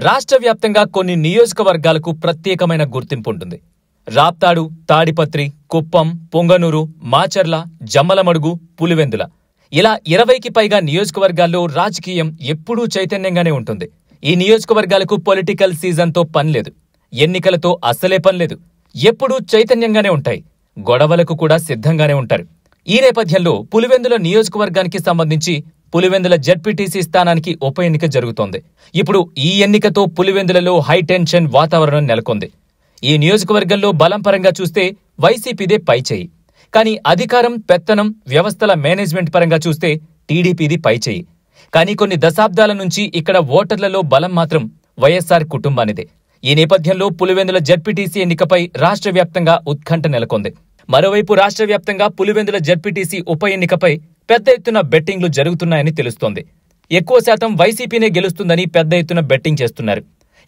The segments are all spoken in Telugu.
రాష్ట్ర వ్యాప్తంగా కొన్ని నియోజకవర్గాలకు ప్రత్యేకమైన గుర్తింపు ఉంటుంది. రాప్తాడు, తాడిపత్రి, కుప్పం, పొంగనూరు, మాచర్ల, జమ్మలమడుగు, పులివెందుల ఇలా 20కి పైగా నియోజకవర్గాల్లో రాజకీయం ఎప్పుడూ చైతన్యంగానే ఉంటుంది. ఈ నియోజకవర్గాలకు పొలిటికల్ సీజన్తో పనిలేదు, ఎన్నికలతో అస్సలే పనిలేదు. ఎప్పుడూ చైతన్యంగానే ఉంటాయి, గొడవలకు కూడా సిద్ధంగానే ఉంటారు. ఈ నేపథ్యంలో పులివెందుల నియోజకవర్గానికి సంబంధించి పులివెందుల జెడ్పీటీసీ స్థానానికి ఉప ఎన్నిక జరుగుతోంది. ఇప్పుడు ఈ ఎన్నికతో పులివెందులలో హైటెన్షన్ వాతావరణం నెలకొంది. ఈ నియోజకవర్గంలో బలం పరంగా చూస్తే వైసీపీదే పైచేయి, కానీ అధికారం, పెత్తనం, వ్యవస్థల మేనేజ్మెంట్ పరంగా చూస్తే టీడీపీది పైచేయి. కానీ కొన్ని దశాబ్దాల నుంచి ఇక్కడ ఓటర్లలో బలం మాత్రం వైఎస్ఆర్ కుటుంబానిదే. ఈ నేపథ్యంలో పులివెందుల జెడ్పీటీసీ ఎన్నికపై రాష్ట్ర వ్యాప్తంగా ఉత్కంఠ నెలకొంది. మరోవైపు రాష్ట్ర వ్యాప్తంగా పులివెందుల జెడ్పీటీసీ ఉప ఎన్నికపై పెద్ద ఎత్తున బెట్టింగ్లు జరుగుతున్నాయని తెలుస్తోంది. ఎక్కువ శాతం వైసీపీనే గెలుస్తుందని పెద్ద ఎత్తున బెట్టింగ్ చేస్తున్నారు.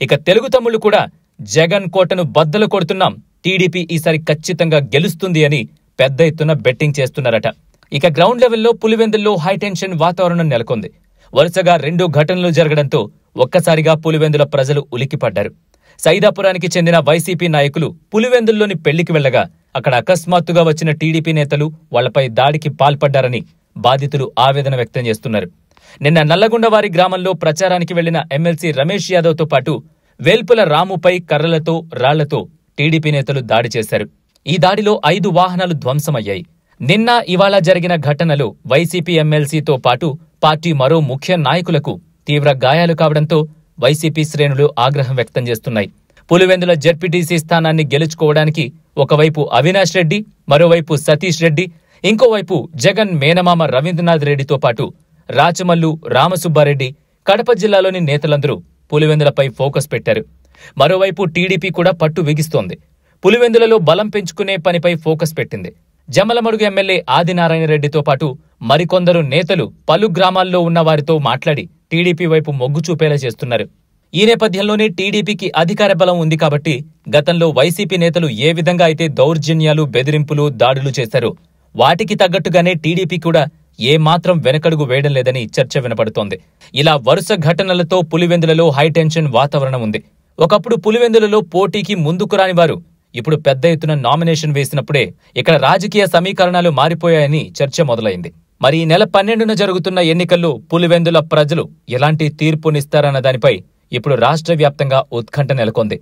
ఇక తెలుగు తమ్ముళ్లు కూడా జగన్ కోటను బద్దలు కొడుతున్నాం, టీడీపీ ఈసారి ఖచ్చితంగా గెలుస్తుంది అని పెద్ద ఎత్తున బెట్టింగ్ చేస్తున్నారట. ఇక గ్రౌండ్ లెవెల్లో పులివెందుల్లో హైటెన్షన్ వాతావరణం నెలకొంది. వరుసగా 2 ఘటనలు జరగడంతో ఒక్కసారిగా పులివెందుల ప్రజలు ఉలిక్కిపడ్డారు. సైదాపురానికి చెందిన వైసీపీ నాయకులు పులివెందుల్లోని పెళ్లికి వెళ్లగా అక్కడ అకస్మాత్తుగా వచ్చిన టీడీపీ నేతలు వాళ్లపై దాడికి పాల్పడ్డారని బాధితులు ఆవేదన వ్యక్తం చేస్తున్నారు. నిన్న నల్లగొండవారి గ్రామంలో ప్రచారానికి వెళ్లిన ఎమ్మెల్సీ రమేష్ యాదవ్తో పాటు వేల్పుల రాముపై కర్రలతో, రాళ్లతో టీడీపీ నేతలు దాడి చేశారు. ఈ దాడిలో 5 వాహనాలు ధ్వంసమయ్యాయి. నిన్న, ఇవాళ జరిగిన ఘటనలో వైసీపీ ఎమ్మెల్సీతో పాటు పార్టీ మరో ముఖ్య నాయకులకు తీవ్ర గాయాలు కావడంతో వైసీపీ శ్రేణులు ఆగ్రహం వ్యక్తం చేస్తున్నాయి. పులివెందుల జెడ్పీటీసీ స్థానాన్ని గెలుచుకోవడానికి ఒకవైపు అవినాష్ రెడ్డి, మరోవైపు సతీష్ రెడ్డి, ఇంకోవైపు జగన్ మేనమామ రవీంద్రనాథ్ రెడ్డితో పాటు రాచమల్లు, రామసుబ్బారెడ్డి, కడప జిల్లాలోని నేతలందరూ పులివెందులపై ఫోకస్ పెట్టారు. మరోవైపు టీడీపీ కూడా పట్టు బిగిస్తోంది. పులివెందులలో బలం పెంచుకునే పనిపై ఫోకస్ పెట్టింది. జమ్మలమడుగు ఎమ్మెల్యే ఆదినారాయణ రెడ్డితో పాటు మరికొందరు నేతలు పలు గ్రామాల్లో ఉన్న వారితో మాట్లాడి టీడీపీ వైపు మొగ్గు చూపేలా చేస్తున్నారు. ఈ నేపథ్యంలోనే టీడీపీకి అధికార బలం ఉంది కాబట్టి గతంలో వైసీపీ నేతలు ఏ విధంగా అయితే దౌర్జన్యాలు, బెదిరింపులు, దాడులు చేశారో వాటికి తగ్గట్టుగానే టీడీపీ కూడా ఏమాత్రం వెనకడుగు వేయడం లేదని చర్చ వినపడుతోంది. ఇలా వరుస ఘటనలతో పులివెందులలో హైటెన్షన్ వాతావరణం ఉంది. ఒకప్పుడు పులివెందులలో పోటీకి ముందుకు రాని వారు ఇప్పుడు పెద్ద ఎత్తున నామినేషన్ వేసినప్పుడే ఇక్కడ రాజకీయ సమీకరణాలు మారిపోయాయని చర్చ మొదలైంది. మరి ఈ నెల 12న జరుగుతున్న ఎన్నికల్లో పులివెందుల ప్రజలు ఎలాంటి తీర్పునిస్తారన్న దానిపై ఇప్పుడు రాష్ట్ర వ్యాప్తంగా ఉత్కంఠ నెలకొంది.